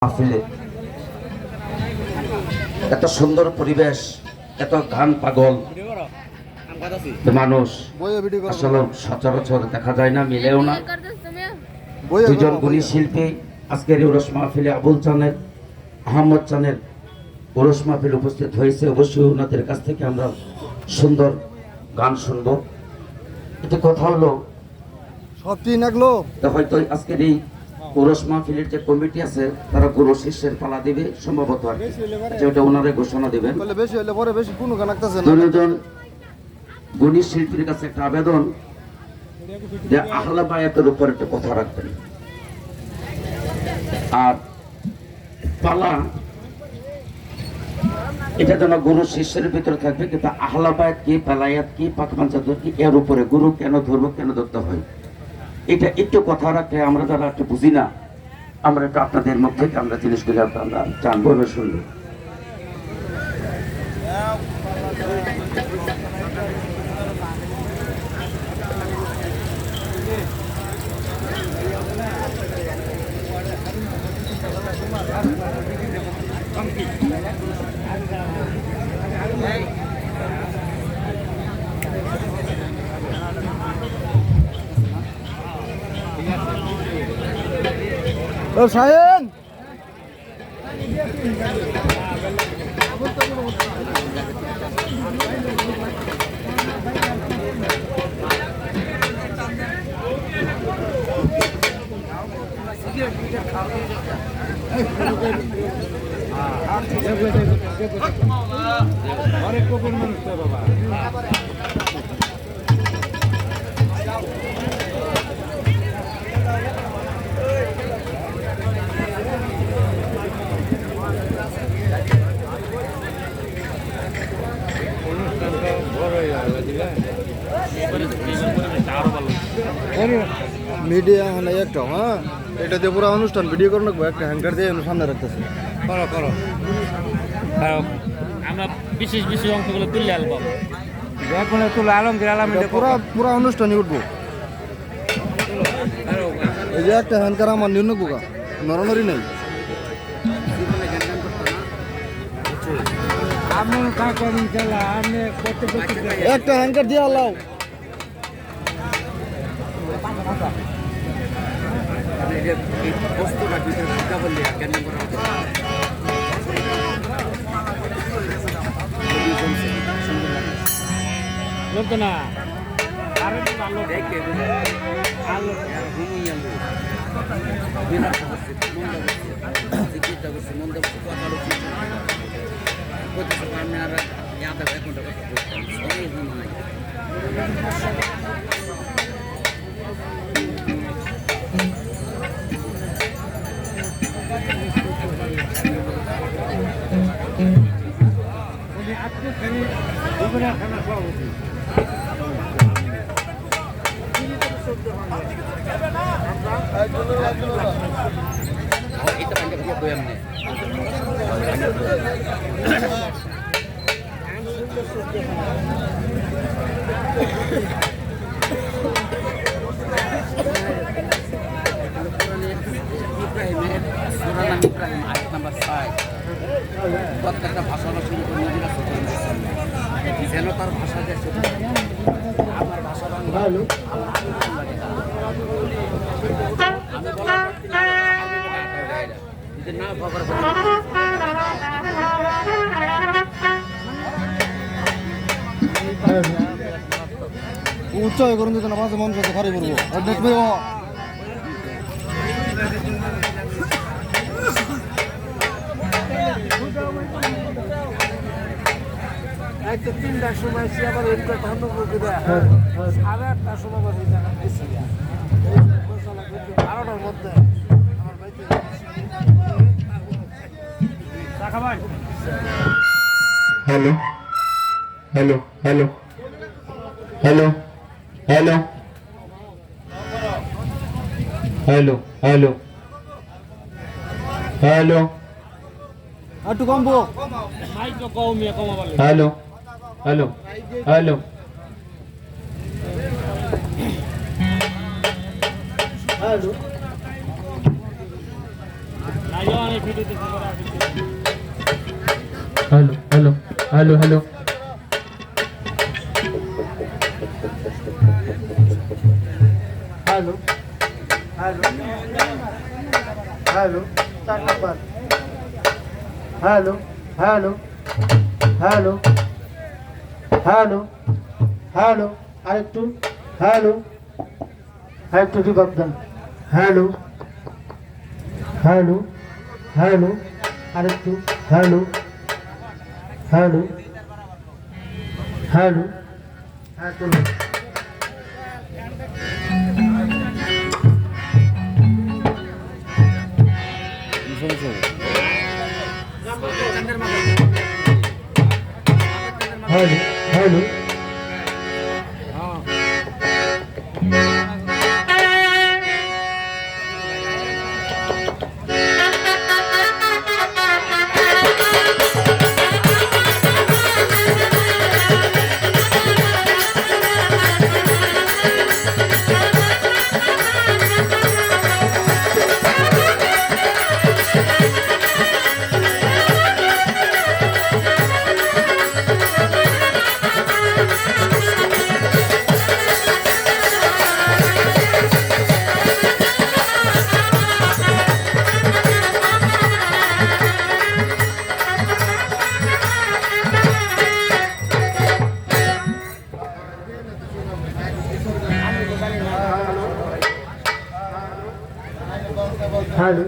মাহফিলে এত সুন্দর পরিবেশ, এত গান পাগল মানুষ আসলে সচরাচর দেখা যায় না, মিলেও না। দুজন গুণী শিল্পী আজকের উরস মাহফিলে আবুল চানের, আহমদ চানের উরস মাহফিল উপস্থিত হয়েছে। অবশ্যই ওনাদের কাছ থেকে আমরা সুন্দর গান শুনবো। এটা কথা হলো সবটি নাগলো হয়তো আজকের এই উরস মাহফিলের যে কমিটি আছে তারা গুরু শিষ্যের পালা দিবে সম্ভবত, আর যেটা ওনারা ঘোষণা দিবেন। বেশি হলে পরে বেশি কোনো গান আঁকতেছে না। দুজন গুণী শিল্পীর কাছে একটা আবেদন যে আহলা বায়াতের উপর একটা কথা রাখবেন। আর পালা এটা যেন গুরু শিষ্যের ভিতরে থাকবে, কিন্তু আহলা বায়াত কি, পালায়াত কি, পাকমাঞ্চাদর কি, এর উপরে গুরু কেন ধরবো, কেন ধরতে হয়, এটা একটু কথা রাখলে আমরা যারা একটু বুঝি না, আমরা একটু আপনাদের মুখ থেকে আমরা জিনিসগুলো আমরা জানবো এবং শুনবো। ও সায়েন অনেক কোপের মানুষ তো বাবা। মিডিয়া মানে একটা হ্যাঁ, এটা দিয়ে পুরো অনুষ্ঠান ভিডিও করে রাখবো, একটা হ্যাঙ্গার দিয়ে সামনে রাখতেছে। করো করো আমরা বিশেষ বিশেষ অংশগুলো তুললে অ্যালবাম এখন তুলে আলমগীর আলম পুরা পুরা অনুষ্ঠানই উঠবো। এই যে একটা হ্যাঙ্কার আমার নির্ণ বোকা নরনরি নেই। একটা হ্যাঙ্কার দিয়ে আল্লাহ লোক না আরে ভালো দেখে আলো ঘুমিয়ে আলো বিনা জিজ্ঞাসা করছি মন দেব কথা বলছি কত সামনে আর ইয়াতে একটা কথা বলছি সবাই জানা নাই প্রত্যেকটা ভাষা শুরু করে যেন তার ভাষা যে আমার ভাষা বাংলা না খবর উচ্চায় করুন না মাঝে মন সাথে খারি করবো আর দেখবে ও একটা 3টার সময় সে আবার ওইটা ধান্য করে দেয় 8:30টার সময় আবার ওই জায়গা এসে যায় 12টার মধ্যে আমার বাড়িতে hello hello hello hello hello hello hello hello একটু কমবো। মাইক তো কমিয়ে কমাবো হ্যালো হ্যালো হ্যালো হ্যালো না hello hello hello hello hello hello hello 4 number hello hello hello hello hello আরেকটু হ্যালো আরেকটু রিভার্ব দেন হ্যালো হ্যালো হ্যালো আরেকটু হ্যালো হ্যালো হ্যালো হ্যাঁ চলুন hello hello hello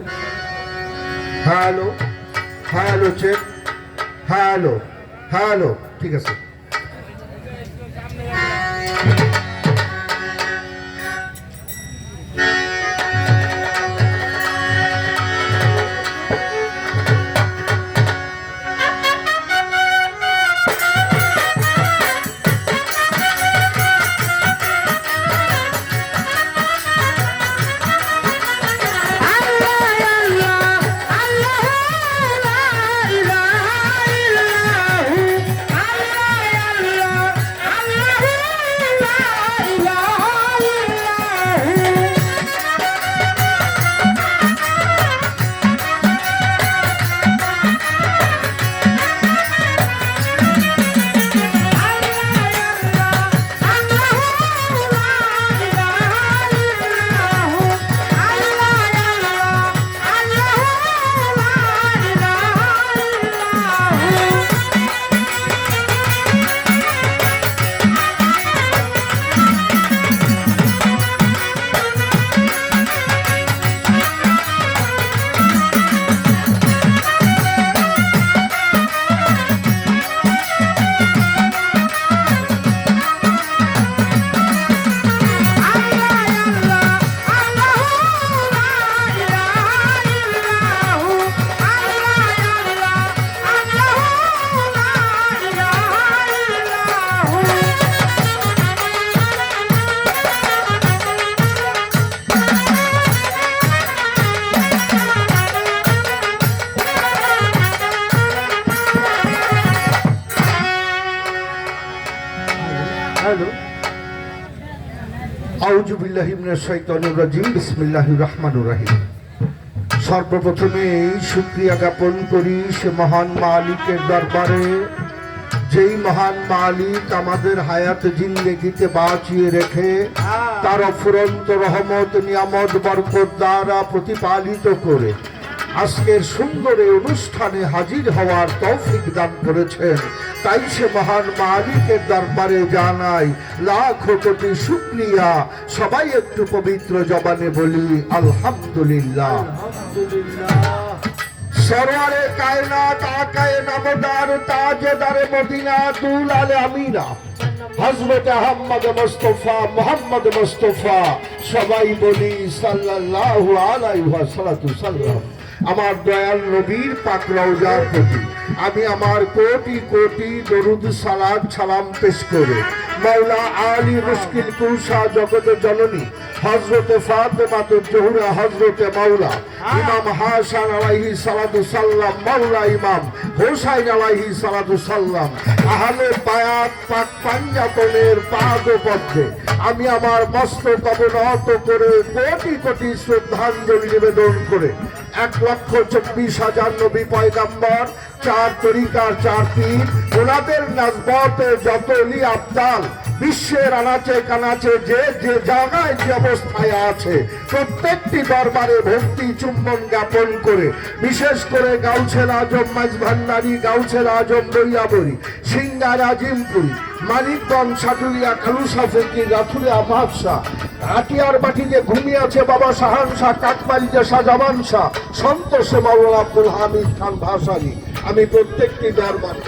hello hello check hello hello ঠিক আছে hello আউযু বিল্লাহি মিনাশ শাইতানির রাজিম বিসমিল্লাহির রহমানির রহিম সর্বপ্রথমে শুকরিয়া জ্ঞাপন করি সে মহান মালিকের দরবারে যেই মহান মালিক আমাদের হায়াত জিন্দেগিতে বাঁচিয়ে রেখে তার অফুরন্ত রহমত নিয়ামত বরকত দ্বারা প্রতিপালিত করে আজকের সুন্দর এই অনুষ্ঠানে হাজির হওয়ার তৌফিক দান করেছেন তাই সে মহান মালিকের দরবারে জানাই লাখ কোটি শুকরিয়া সবাই একটু পবিত্র জবানে বলি আলহামদুলিল্লাহ সরওয়ারে কায়নাত আকায়ে নামদার তাজদারে মদিনা দুল আলে আমিনা হযরত মুহাম্মদ মুস্তাফা সবাই বলি সাল্লাল্লাহু আলাইহি ওয়াসাল্লাম আমার দয়াল নবীর পাক রওজার প্রতি আমি আমার কোটি কোটি দরুদ সালাম পেশ করে মাওলা আলী মুশকিল কুশা জগত জননী হযরত ফাতেমা জোহরা হযরত মাওলা ইমাম হাসান আলাইহিস সালাতু সাল্লাম মাওলা ইমাম হোসাইন আলাইহিস সালাতু সাল্লাম আহলে বায়াত পাক পাঞ্জাতনের পাদপদ্মে আমি আমার মস্তক অবনত করে কোটি কোটি শ্রদ্ধাঞ্জলি নিবেদন করে 1,24,000 নবী পয়গাম্বর, 4 তরিকার 4 পীর, ওনাদের নাজবতের যত অলি আবদাল বিশ্বের আনাচে কানাচে যে যে জায়গায় যে অবস্থায় আছে প্রত্যেকটি দরবারে ভক্তি চুম্বন জ্ঞাপন করে, বিশেষ করে গাউছের আজম মাঝভান্ডারী, গাউছের আজম দরিয়াবরী, সিঙ্গার আজিমপুরি, মানিকগঞ্জ, সাটুরিয়া, খালুসা ফকির, রাথুরিয়া বাদশাহ, আটিয়ার বাটিতে ঘুমিয়ে আছে বাবা শাহান শাহ, কাকমারিতে শাহজামান শাহ, সন্তোষে মাওলানা আব্দুল হামিদ খান ভাসানী। আমি প্রত্যেকটি দরবারে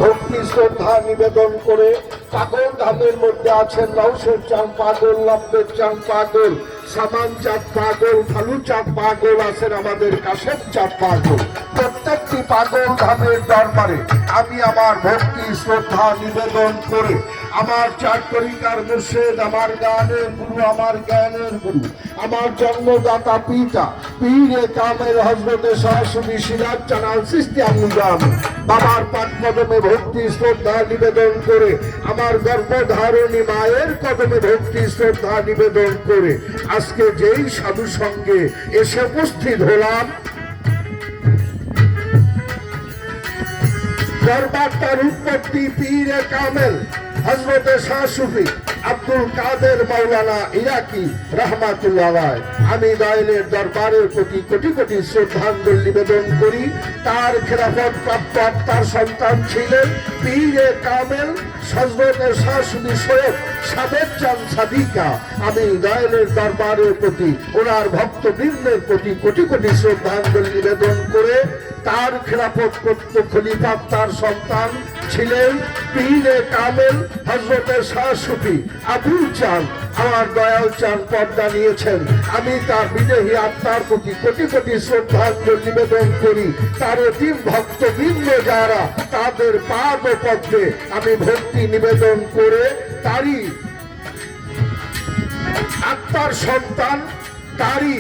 ভক্তি শ্রদ্ধা নিবেদন করে, পাগল ধামের মধ্যে আছেন লাউসের চাঁদ পাগল, লম্বের চাঁদ পাগল, সামান চাঁদ পাগল, ফালু চাঁদ পাগল, আছেন আমাদের কাশেম চাঁদ পাগল। প্রত্যেকটি পাগল ধামের দরবারে আমি আমার ভক্তি শ্রদ্ধা নিবেদন করে, আমার 4 তরিকার মুর্শিদ, আমার গানের গুরু, আমার জ্ঞানের গুরু, আমার জন্মদাতা পিতা পীরে কামেল হযরতে শাহ সুফি সিরাজ চানাল চিশতি আমিজান বাবার পাক কদমে ভক্তি শ্রদ্ধা নিবেদন করে, আমার গর্ভধারণী মায়ের কদমে ভক্তি শ্রদ্ধা নিবেদন করে আজকে যেই সাধু সঙ্গে এসে উপস্থিত হলাম, দরবারটার উৎপত্তি পীরে কামেল হযরতে শাহ সুফি আব্দুল কাদের মাওলানা ইরাকি রহমাতুল্লাহ আলাইহি। আমি দয়ালের দরবারের প্রতি কোটি কোটি শ্রদ্ধাঞ্জলি নিবেদন করি। তার খেলাফত প্রাপ্ত তার সন্তান ছিলেন পীরে কামেল হযরতে শাহ সুফি সৈয়দ সাদেক চাঁদ সাদিকা। আমি দয়ালের দরবারের প্রতি, ওনার ভক্তবৃন্দের প্রতি কোটি কোটি শ্রদ্ধাঞ্জলি নিবেদন করে, তার খেলাফত প্রাপ্ত খলিফা তার সন্তান ছিলেন পীরে কামেল হযরতে শাহ সুফি আবুল চাঁদ, আমার দয়াল চাঁদ পর্দা নিয়েছেন। আমি তার বিদেহী আত্মার প্রতি কোটি কোটি শ্রদ্ধাঞ্জলি নিবেদন করি। তার অতি ভক্তবৃন্দ যারা, তাদের পাদ ও পদ্মে আমি ভক্তি নিবেদন করে, তারই আত্মার সন্তান, তারই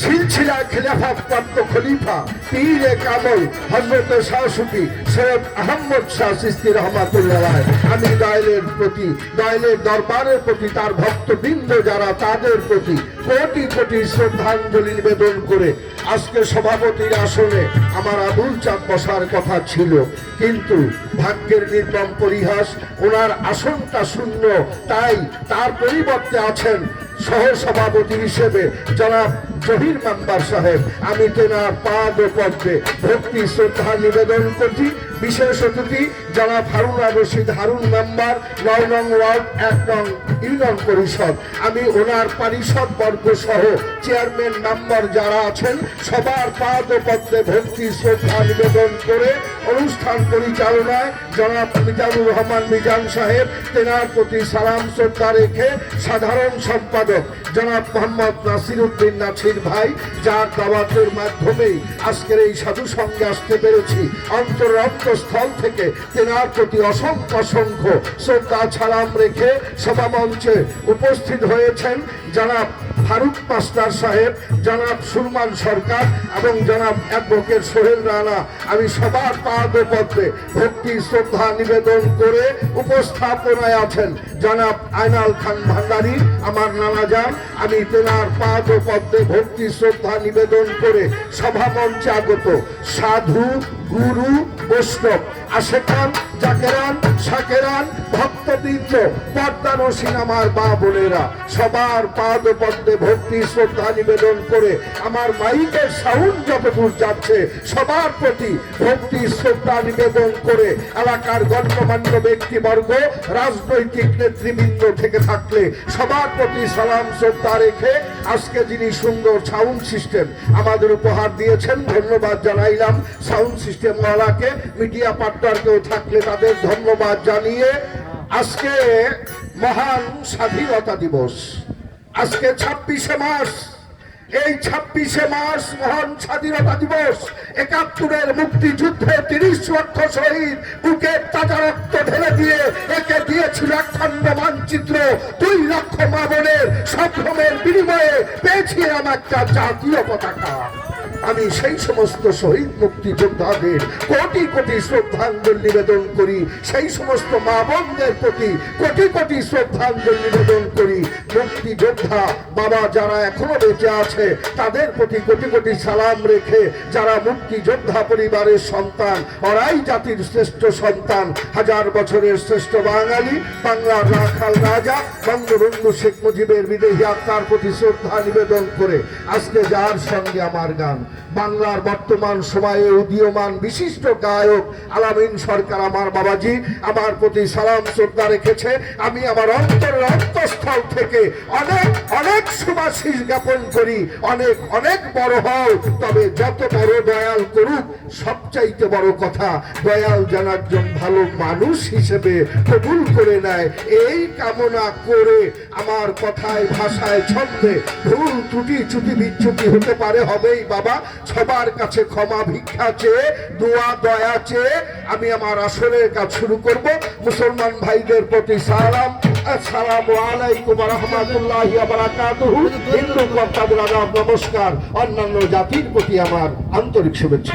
সিলসিলা খেলাফত প্রাপ্ত খলিফা পীরে কামেল হযরতে শাহ সুফি সৈয়দ আহমদ শাহ চিশতি রহমাতুল্লাহ আলাইহি। আমি দয়ালের প্রতি, দয়ালের দরবারের প্রতি, তার ভক্তবৃন্দ যারা, তাদের প্রতি কোটি কোটি শ্রদ্ধাঞ্জলি নিবেদন করে, আজকে সভাপতির আসনে আমার আবুল চাঁদ বসার কথা ছিল, কিন্তু ভাগ্যের নির্মম পরিহাস, ওনার আসনটা শূন্য, তাই তার পরিবর্তে আছেন সহ সভাপতি হিসেবে জনাব জহির মেম্বার সাহেব। আমি তেনার পাদ ও পদ্মে ভক্তি শ্রদ্ধা নিবেদন করছি। বিশেষ অতিথি জনাব হারুন রশিদ হারুন মেম্বার, 9 নং ওয়ার্ড 1 নং ইউনিয়ন পরিষদ। আমি ওনার পরিষদ বর্গ সহ চেয়ারম্যান মেম্বার যারা আছেন, সবার পাদ ও পদ্মে ভক্তি শ্রদ্ধা নিবেদন করে অনুষ্ঠান পরিচালনায় জনাব মিজানুর রহমান মিজান সাহেব, তেনার প্রতি সালাম শ্রদ্ধা রেখে সাধারণ সম্পাদক জনাব মোহাম্মদ নাসির উদ্দিন নাছির ভাই, যার দাওয়াতের মাধ্যমেই আজকের এই সাধু সঙ্গে আসতে পেরেছি, অন্তরস্থল থেকে তেনার প্রতি অসংখ্য অসংখ্য শ্রদ্ধা সালাম রেখে সভামঞ্চে উপস্থিত হয়েছেন জনাব ফারুক মাস্টার সাহেব, জনাব সুরমান সরকার এবং জনাব অ্যাডভোকেট সোহেল রানা। আমি সবার পাদ ও পদ্মে ভক্তি শ্রদ্ধা নিবেদন করে, উপস্থাপনায় আছেন জনাব আয়নাল খান ভান্ডারী, আমার নানাজান। আমি তেনার পাদ ও পদ্মে ভক্তি শ্রদ্ধা নিবেদন করে সভামঞ্চে আগত সাধু, গুরু, বৈষ্ণব, আশেকান, জাকেরান, শাকেরান, ভক্তবৃন্দ, পর্দানসীন আমার মা বোনেরা, সবার পাদ ও পদ্মে ভক্তি শ্রদ্ধা নিবেদন করে, আমার মাইকের সাউন্ড যতদূর যাচ্ছে সবার প্রতি ভক্তি শ্রদ্ধা নিবেদন করে, এলাকার গণ্যমান্য ব্যক্তিবর্গ, রাজনৈতিক নেতৃবৃন্দ থেকে থাকলে সবার প্রতি সালাম শ্রদ্ধা রেখে আজকে যিনি সুন্দর সাউন্ড সিস্টেম আমাদের উপহার দিয়েছেন, ধন্যবাদ জানাইলাম সাউন্ড সিস্টেম ওয়ালাকে, মিডিয়া পার্টনার কেউ থাকলে তাদের ধন্যবাদ জানিয়ে, আজকে মহান স্বাধীনতা দিবস, আজকে 26শে মার্চ। এই 26শে মার্চ মহান স্বাধীনতা দিবস, 71-এর মুক্তিযুদ্ধে 30 লক্ষ শহীদ বুকের তাজা রক্ত ঢেলে দিয়ে একে দিয়েছিল একখণ্ড মানচিত্র। 2 লক্ষ মা বোনের সম্ভ্রমের বিনিময়ে পেয়েছিলাম একটা জাতীয় পতাকা। আমি সেই সমস্ত শহীদ মুক্তিযোদ্ধাদের কোটি কোটি শ্রদ্ধাঞ্জলি নিবেদন করি, সেই সমস্ত মা বোনদের প্রতি কোটি কোটি শ্রদ্ধাঞ্জলি নিবেদন করি। মুক্তিযোদ্ধা বাবা যারা এখনো বেঁচে আছে তাদের প্রতি কোটি কোটি সালাম রেখে, যারা মুক্তিযোদ্ধা পরিবারের সন্তান, ওরাই জাতির শ্রেষ্ঠ সন্তান, হাজার বছরের শ্রেষ্ঠ বাঙালি, বাংলার রাখাল রাজা বঙ্গবন্ধু শেখ মুজিবের বিদেহী আত্মার প্রতি শ্রদ্ধা নিবেদন করে আজকে যার সঙ্গে আমার গান, বাংলার বর্তমান সময়ে উদীয়মান বিশিষ্ট গায়ক আলামিন সরকার আমার বাবাজি আমার প্রতি সালাম শ্রদ্ধা রেখেছে। আমি আমার অন্তরের অন্তঃস্থল থেকে অনেক অনেক সুবাসিস জ্ঞাপন করি, অনেক অনেক বড় হও, তবে যত বড় দয়াল করুক, সবচাইতে বড় কথা দয়াল যেন একজন ভালো মানুষ হিসেবে কবুল করে নেয়, এই কামনা করে আমার কথায় ভাষায় ছন্দে ভুল ত্রুটি চ্যুতি বিচ্যুতি হতে পারে, হবেই বাবা। সবার কাছে ক্ষমা ভিক্ষা চেয়ে, দোয়া দয়া চেয়ে আমি আমার আসরের কাজ শুরু করব। মুসলমান ভাইদের প্রতি সালাম, আসসালামু আলাইকুম ওয়া রাহমাতুল্লাহি ওয়া বারাকাতুহু। হিন্দু কর্তাদের আদাব নমস্কার, অন্যান্য জাতির প্রতি আমার আন্তরিক শুভেচ্ছা।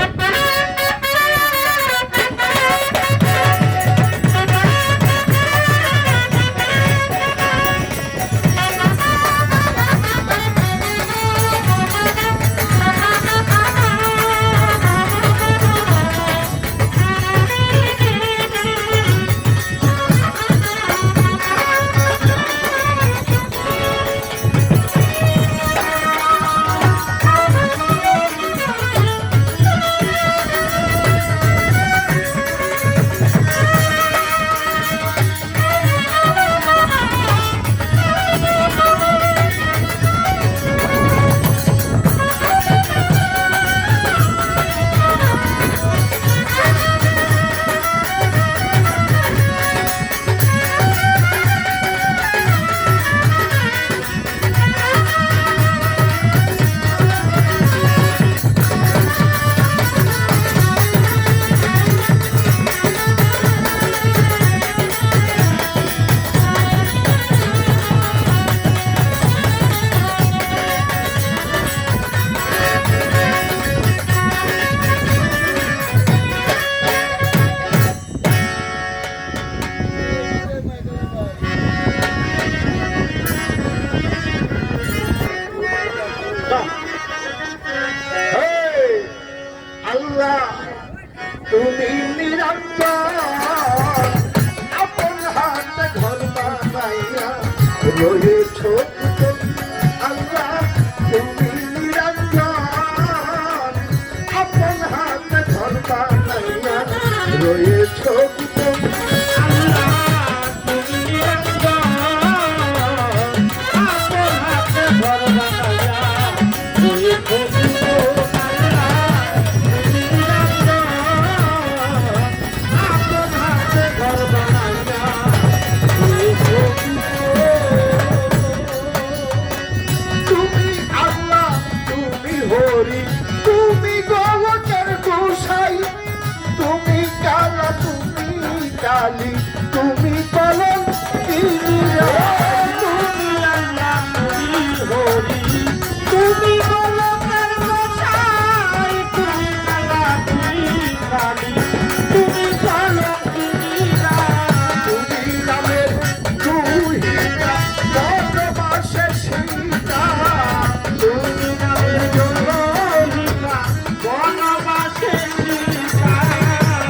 আল্লাহ তুমি নিরন্তর আপন হাতে ঘর বানাইয়া রয়েছ, আল্লাহ তুমি নিরন্তর আপন হাতে ঘর বানাইয়া রয়েছ, তুমি গোলকের গোসাই, তুমি কালা, তুমি কালী, তুমি কলম, তুমি আল্লাহ, তুমি হরি, তুমি গোলকের গোসাই, তুমি কালা, তুমি কালী, তুমি কলম, তুমি নামের দুইটা বনবাসে সীতা, তুমি নামের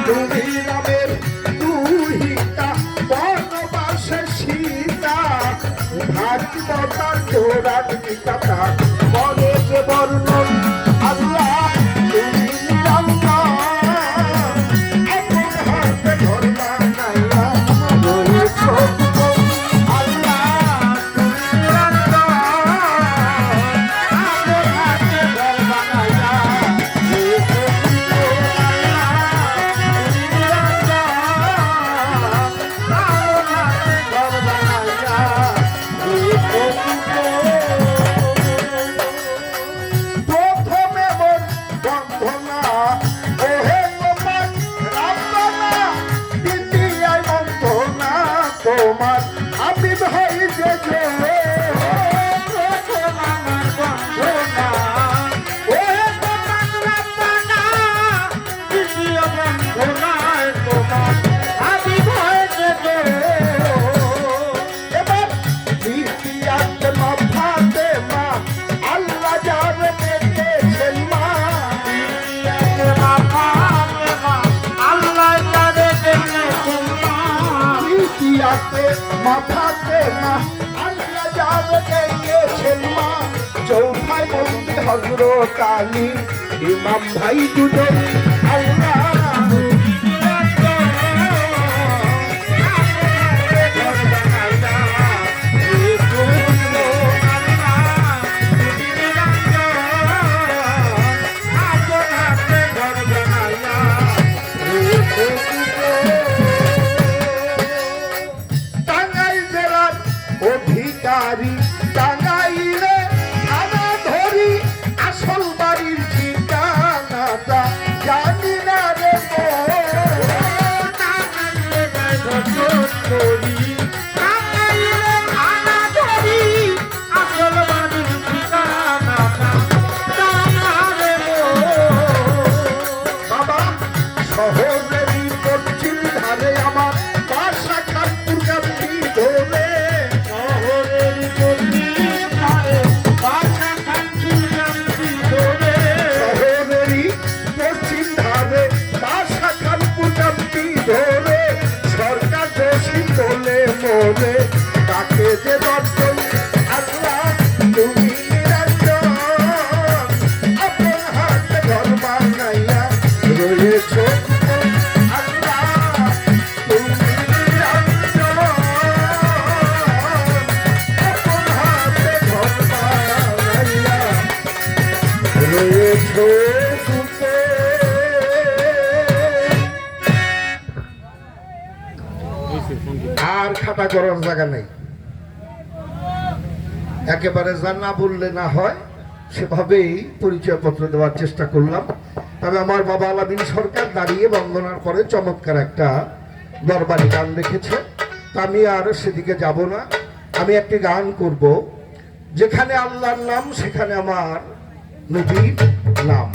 তুমি নামের দুইটা বনবাসে সীতা, ভাগবতার জোড়ার পিতা বলে যে বর্ণন, আল্লাহ তুমি নিরন্তর আপন হাতে ঘর বানাইয়া রয়েছ, আল্লাহ তুমি নিরন্তর আপন হাতে ঘর বানাইয়া রয়েছ, প্রথমে মন বন্ধনা ওহে তোমার রাব্বানা, দ্বিতীয় বন্ধনা তোমার হাবিব হইছে যে, প্রথম আমার বন্ধনা ওহে তোমার মাথাতে মা আল্লাহ যাবে গিয়েছেন মা চৌথায় বন্দি হজরত আলী ইমাম ভাই দুজন আল্লাহ টাঙ্গাইল জেলার অধিকারী টাঙ্গাইলে থানা ধরি আসল বাড়ির ঠিকানাটা জানি না রে বাবা শহরেরই পশ্চিম ধারে আমার বাসা খানপুর কান্দি ধরে শহরেরই পশ্চিম ধারে বাসা খানপুর কান্দি ধরে সরকার দোষী তোলে মোরে তাকে যে দর্শন আল্লাহ তুমি নিরঞ্জন আপন হাতে ঘর বানাইয়া রয়েছ আল্লাহ তুমি নিরঞ্জন আপন হাতে ঘর বানাইয়া রয়েছ সুখে। আর খাতা করার জায়গা নেই, একেবারে যা না বললে না হয় সেভাবেই পরিচয়পত্র দেওয়ার চেষ্টা করলাম। তবে আমার বাবা আলামিন সরকার দাঁড়িয়ে বন্দনার পরে চমৎকার একটা দরবারি গান রেখেছে, তা আমি আর সেদিকে যাব না। আমি একটি গান করব, যেখানে আল্লাহর নাম সেখানে আমার নবীর নাম,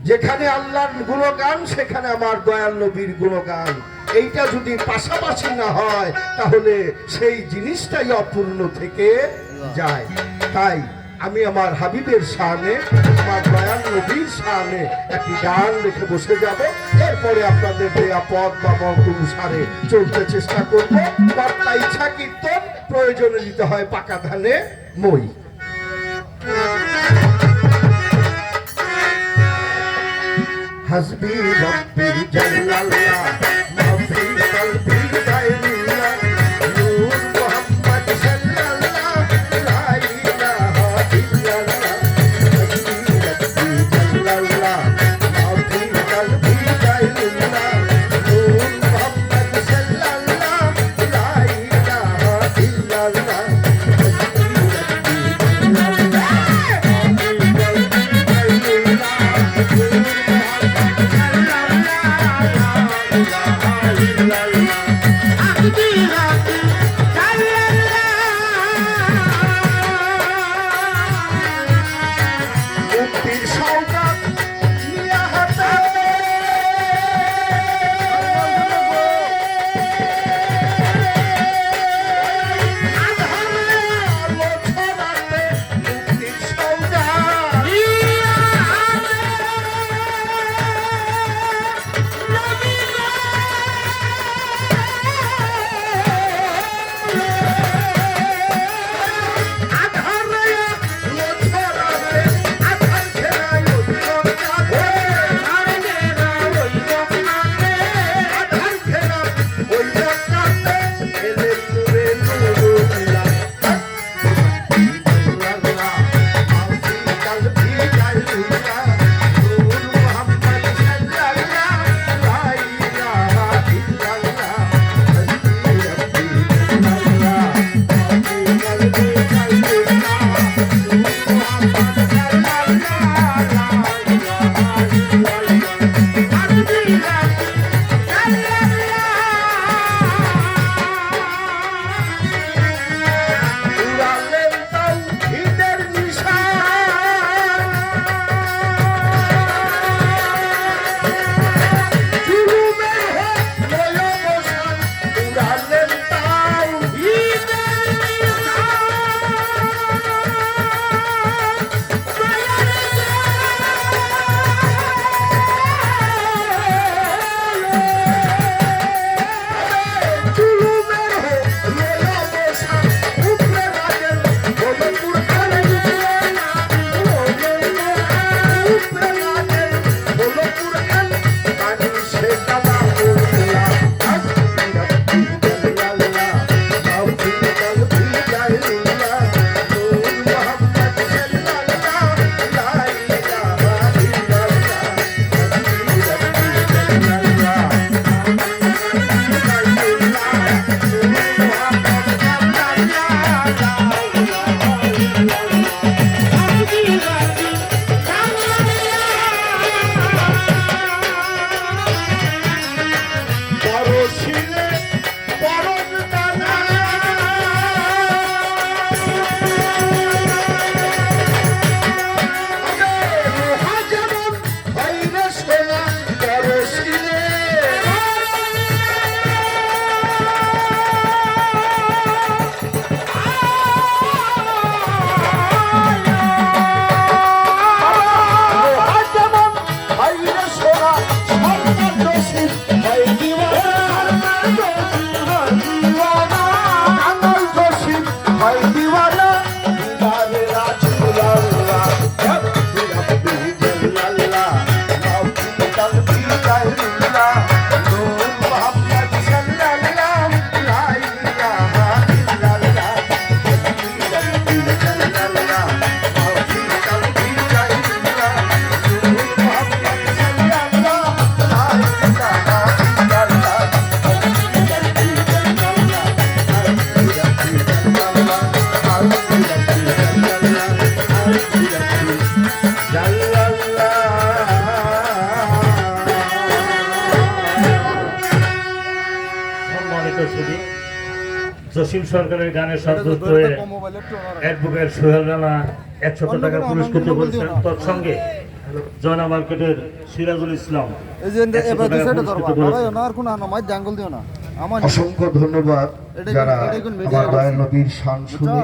যেখানে আল্লাহর গুণগান সেখানে আমার দয়াল নবীর গুণগান। এইটা যদি পাশাপাশি না হয় তাহলে সেই জিনিসটাই অপূর্ণ থেকে যায়। তাই আমি আমার হাবিবের শানে, আমার দয়াল নবীর শানে একটি গান রেখে বসে যাব। এরপরে আপনাদের দেয়া পথ বা মত অনুসারে চলতে চেষ্টা করব। কর্তা ইচ্ছা কীর্তন প্রয়োজনে দিতে হয় পাকা ধানে মই। হাসবি রব্বি জাল্লাল্লাহ মাফি কলবি গায়রুল্লাহ নূর মুহাম্মদ সাল্লাল্লাহ লা ইলাহা ইল্লাল্লাহ হাসবি রব্বি জাল্লাল্লাহ মাফি কলবি গায়রুল্লাহ নূর মুহাম্মদ সাল্লাল্লাহ লা ইলাহা ইল্লাল্লাহ হাসবি রব্বি জাল্লাল্লাহ ছবি জসিম সরকারের গানের শব্দত্রয়ে অ্যাডভোকেট সোহেল রানা 100 টাকা পুরস্কৃত করেছেন। তৎসঙ্গে জয়না মার্কেটের সিরাজুল ইসলাম 100 টাকা পুরস্কৃত করেছেন। অসংখ্য ধন্যবাদ যারা আমার দয়াল নবীর শান শুনে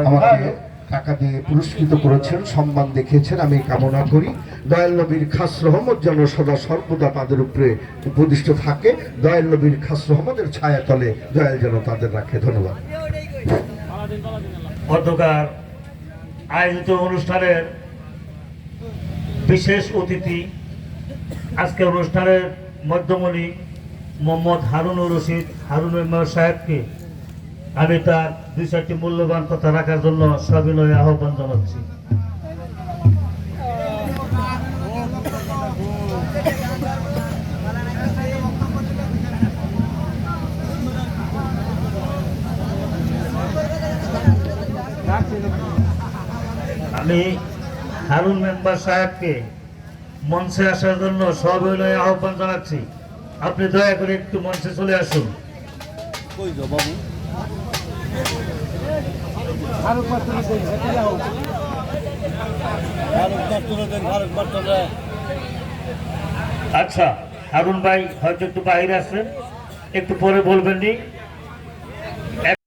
আমাকে টাকা দিয়ে পুরস্কৃত করেছেন, সম্মান দেখিয়েছেন। আমি কামনা করি দয়াল নবীর খাস রহমত যেন সদা সর্বদা তাদের উপরে উপদিষ্ট থাকে, দয়াল নবীর খাস রহমতের ছায়া তলে দয়াল যেন তাদের রাখে। ধন্যবাদ। অধ্যকার আয়োজিত অনুষ্ঠানের বিশেষ অতিথি, আজকে অনুষ্ঠানের মধ্যমণি মোহাম্মদ হারুনুর রশিদ হারুন মেম্বার সাহেবকে আমি তার 2-4টি মূল্যবান কথা রাখার জন্য সবিনয়ে আহ্বান জানাচ্ছি। আমি হারুন মেম্বার সাহেবকে মঞ্চে আসার জন্য সবিনয়ে আহ্বান জানাচ্ছি। আপনি দয়া করে একটু মঞ্চে চলে আসুন। আচ্ছা, হারুন ভাই হয়তো একটু বাইরে আছেন, একটু পরে বলবেন নি।